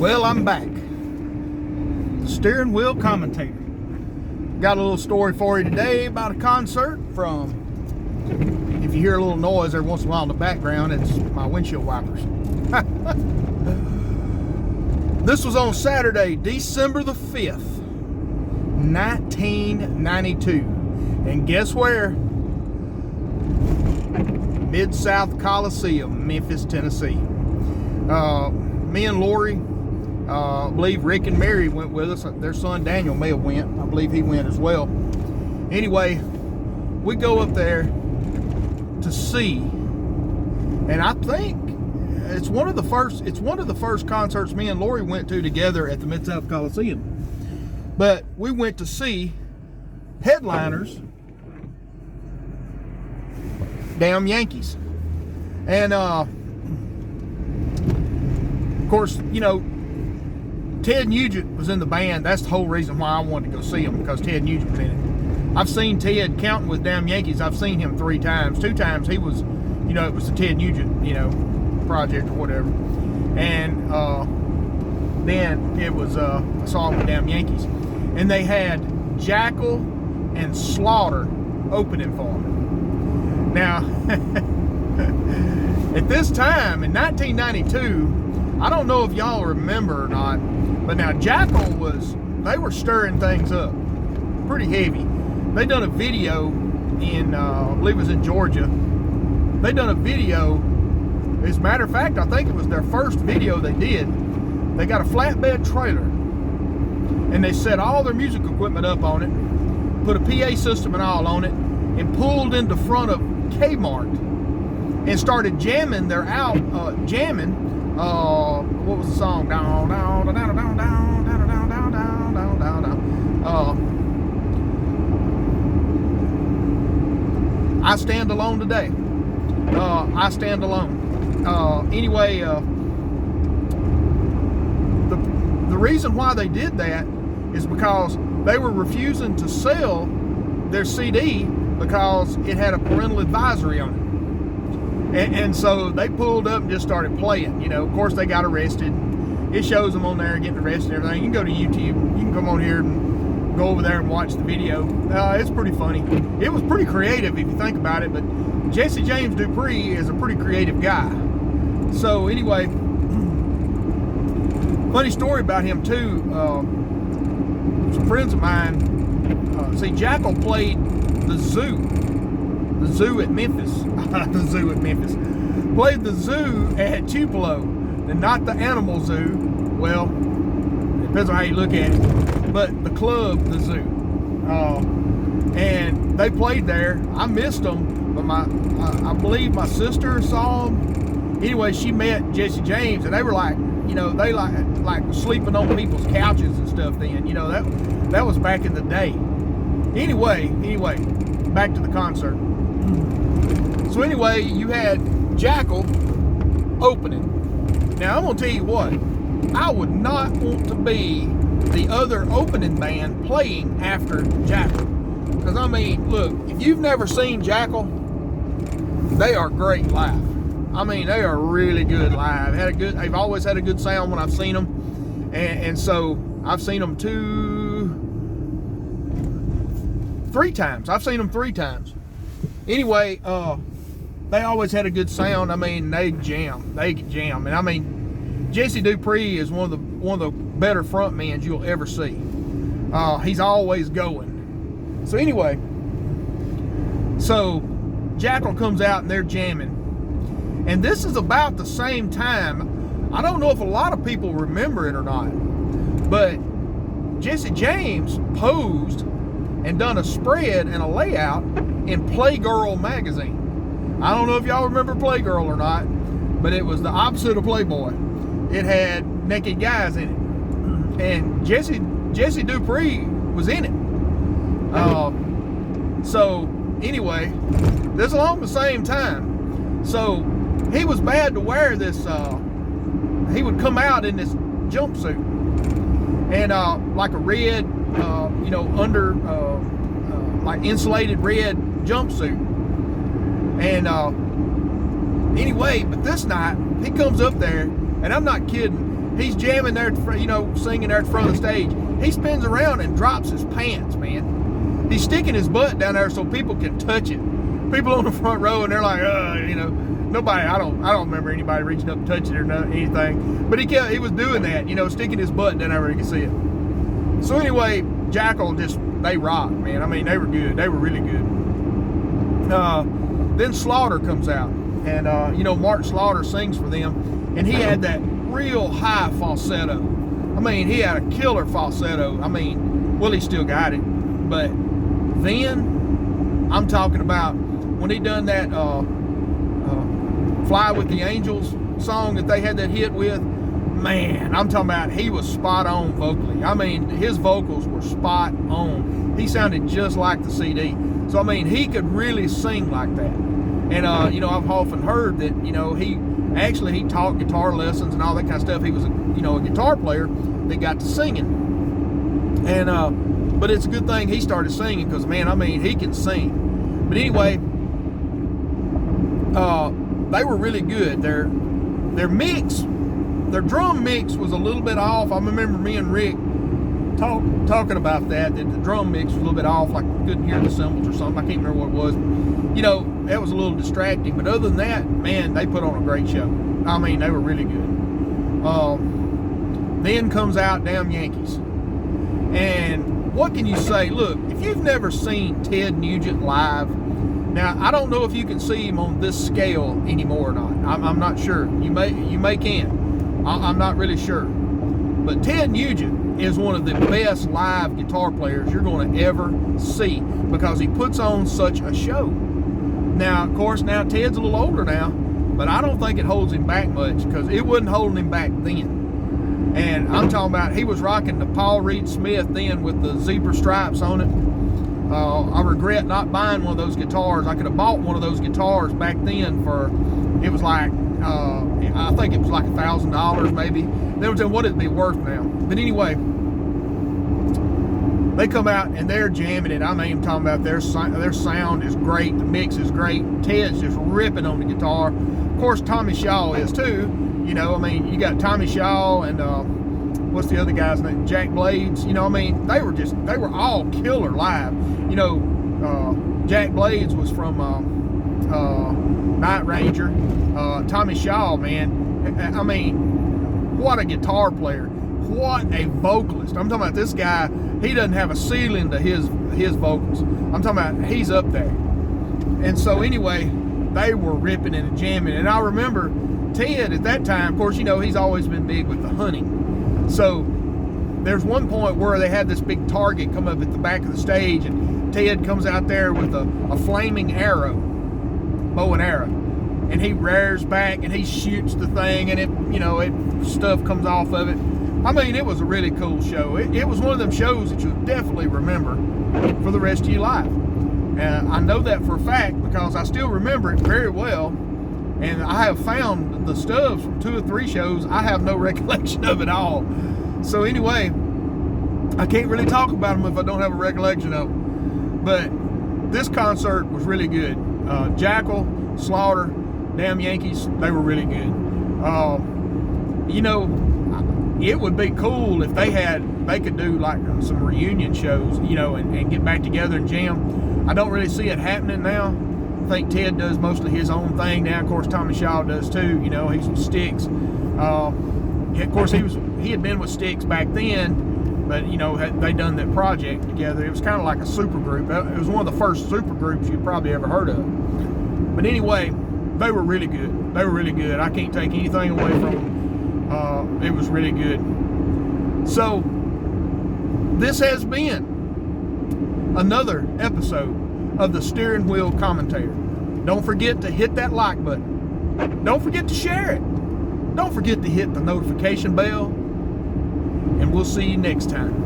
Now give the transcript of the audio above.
Well, I'm back. The steering wheel commentator. Got a little story for you today about a concert from, if you hear a little noise every once in a while in the background, it's my windshield wipers. This was on Saturday, December the 5th, 1992. And guess where? Midsouth Coliseum, Memphis, Tennessee. Me and Lori, I believe Rick and Mary went with us. Their son Daniel may have went. I believe he went as well. Anyway, we go up there to see, and I think it's one of the first concerts me and Lori went to together at the Midsouth Coliseum. But we went to see headliners, damn Yankees. And of course, you know, Ted Nugent was in the band. That's the whole reason why I wanted to go see him, because Ted Nugent was in it. I've seen Ted counting with damn Yankees. I've seen him 3 times. 2 times he was, you know, it was the Ted Nugent, you know, project or whatever. And then it was a song with damn Yankees. And they had JACKYL and Slaughter opening for him. Now, at this time in 1992, I don't know if y'all remember or not, but now JACKYL they were stirring things up pretty heavy. They done a video in, I believe it was in Georgia. They done a video, as a matter of fact, I think it was their first video they did. They got a flatbed trailer, and they set all their music equipment up on it, put a PA system and all on it, and pulled into front of Kmart and started jamming. They're out jamming. What was the song? Down, down, down, down, down, down, down, down, down, down, down, down. I Stand Alone Today. I Stand Alone. Anyway, the reason why they did that is because they were refusing to sell their CD because it had a parental advisory on it. And so they pulled up and just started playing. You know, of course they got arrested. It shows them on there getting arrested and everything. You can go to YouTube. You can come on here and go over there and watch the video. It's pretty funny. It was pretty creative if you think about it, but Jesse James Dupree is a pretty creative guy. So anyway, funny story about him too. Some friends of mine, see, JACKYL played the Zoo at Memphis. The Zoo at Memphis. Played the Zoo at Tupelo, and not the animal zoo. Well, it depends on how you look at it. But the club, the Zoo. And they played there. I missed them, but I believe my sister saw them. Anyway, she met Jesse James, and they were like, you know, they like sleeping on people's couches and stuff then. You know, that was back in the day. Anyway, back to the concert. So anyway, you had JACKYL opening. Now I'm gonna tell you what, I would not want to be the other opening band playing after JACKYL. Because I mean, look, if you've never seen JACKYL, they are great live. I mean, they are really good live. They've always had a good sound when I've seen them, and so I've seen them 3 times. I've seen them 3 times. Anyway, they always had a good sound. I mean, they jam, and I mean, Jesse Dupree is one of the better frontmen you'll ever see. He's always going. So anyway, so JACKYL comes out and they're jamming. And this is about the same time, I don't know if a lot of people remember it or not, but Jesse James posed and done a spread and a layout in Playgirl magazine. I don't know if y'all remember Playgirl or not, but it was the opposite of Playboy. It had naked guys in it. And Jesse Dupree was in it. So anyway, this is along the same time. So he was bad to wear this, he would come out in this jumpsuit and like a red, you know, under like insulated red jumpsuit. And anyway, but this night he comes up there, and I'm not kidding, He's jamming there, you know, singing there at the front of the stage. He spins around and drops his pants, man. He's sticking his butt down there so people can touch it. People on the front row, and they're like, you know, nobody. I don't remember anybody reaching up and touching it or anything. But he was doing that, you know, sticking his butt down there where he could see it. So anyway, JACKYL they rocked, man. I mean, they were good. They were really good. Then Slaughter comes out, and you know, Mark Slaughter sings for them, and he had that real high falsetto. I mean, he had a killer falsetto. I mean, well, he still got it, but then I'm talking about when he done that Fly with the Angels song that they had that hit with, man, I'm talking about he was spot on vocally. I mean, his vocals were spot on. He sounded just like the CD. So, I mean, he could really sing like that. And, you know, I've often heard that, you know, he taught guitar lessons and all that kind of stuff. He was, you know, a guitar player that got to singing. And, but it's a good thing he started singing because, man, I mean, he can sing. But anyway, they were really good. Their mix, their drum mix was a little bit off. I remember me and Rick talking about that the drum mix was a little bit off, like we couldn't hear the cymbals or something. I can't remember what it was. You know, that was a little distracting. But other than that, man, they put on a great show. I mean, they were really good. Then comes out damn Yankees. And what can you say? Look, if you've never seen Ted Nugent live, now I don't know if you can see him on this scale anymore or not. I'm not sure. You may can. I'm not really sure. But Ted Nugent is one of the best live guitar players you're going to ever see because he puts on such a show. Now, of course, now Ted's a little older now, but I don't think it holds him back much because it wasn't holding him back then. And I'm talking about he was rocking the Paul Reed Smith then with the zebra stripes on it. I regret not buying one of those guitars. I could have bought one of those guitars back then for, it was like, I think it was like $1,000 maybe. What it'd be worth now. But anyway, they come out and they're jamming it. I mean, I'm talking about their sound is great. The mix is great. Ted's just ripping on the guitar. Of course, Tommy Shaw is too. You know, I mean, you got Tommy Shaw and what's the other guy's name? Jack Blades. You know, I mean, they were all killer live. You know, Jack Blades was from Night Ranger. Tommy Shaw, man, I mean, what a guitar player. What a vocalist. I'm talking about this guy, he doesn't have a ceiling to his vocals. I'm talking about he's up there. And so anyway, they were ripping and jamming. And I remember Ted at that time, of course, you know, he's always been big with the hunting. So there's one point where they had this big target come up at the back of the stage, and Ted comes out there with a flaming arrow, bow and arrow. And he rears back and he shoots the thing, and it, you know, stuff comes off of it. I mean, it was a really cool show. It was one of them shows that you'll definitely remember for the rest of your life. And I know that for a fact because I still remember it very well. And I have found the stubs from 2 or 3 shows. I have no recollection of it all. So anyway, I can't really talk about them if I don't have a recollection of them. But this concert was really good. JACKYL, Slaughter, damn Yankees, they were really good. You know, it would be cool if they could do like some reunion shows, you know, and get back together and jam. I don't really see it happening now. I think Ted does mostly his own thing now. Of course, Tommy Shaw does too. You know, he's with Styx. Of course, he had been with Styx back then, but you know, they done that project together. It was kind of like a super group. It was one of the first super groups you've probably ever heard of. But anyway, they were really good. They were really good. I can't take anything away from them. It was really good. So this has been another episode of the Steering Wheel Commentator. Don't forget to hit that like button. Don't forget to share it. Don't forget to hit the notification bell. And we'll see you next time.